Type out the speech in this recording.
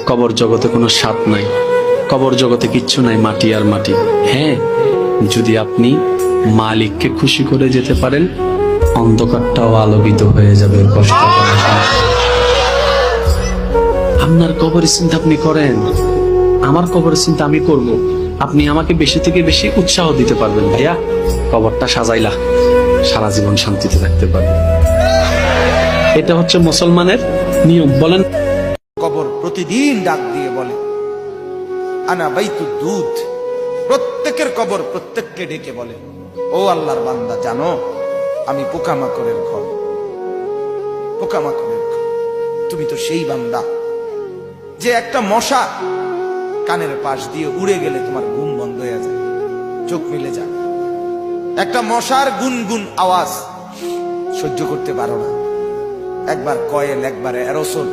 কবর জগতে কোনো স্বাদ নাই, কবর জগতে কিচ্ছু নাই, মাটি আর মাটি। হ্যাঁ, যদি আপনি মালিককে খুশি করে যেতে পারেন, অন্ধকারটাও আলোকিত হয়ে যাবে। কষ্ট করার সময় আপনার কবরের চিন্তা আপনি করেন, আমার কবরের চিন্তা আমি করব। আপনি আমাকে বেশি থেকে বেশি উৎসাহ দিতে পারবেন, ভাইয়া কবরটা সাজাইলা, সারা জীবন শান্তিতে থাকতে পারবেন। এটা হচ্ছে মুসলমানের নিয়ম। বলেন, কবর প্রতিদিন ডাক দিয়ে বলে আনা বাইতুদ দুধ। প্রত্যেকের কবর প্রত্যেককে ডেকে বলে, ও আল্লাহর বান্দা, জানো আমি পোকামাকড়ের ঘর, পোকামাকড়ের ঘর। তুমি তো সেই বান্দা যে একটা মশা কানের পাশ দিয়ে উড়ে গেলে তোমার ঘুম বন্ধ হয়ে যায়, চোখ মিলে যায়। একটা মশার গুনগুন আওয়াজ সহ্য করতে পারো না। একবার কয়েল, একবার অ্যারোসল,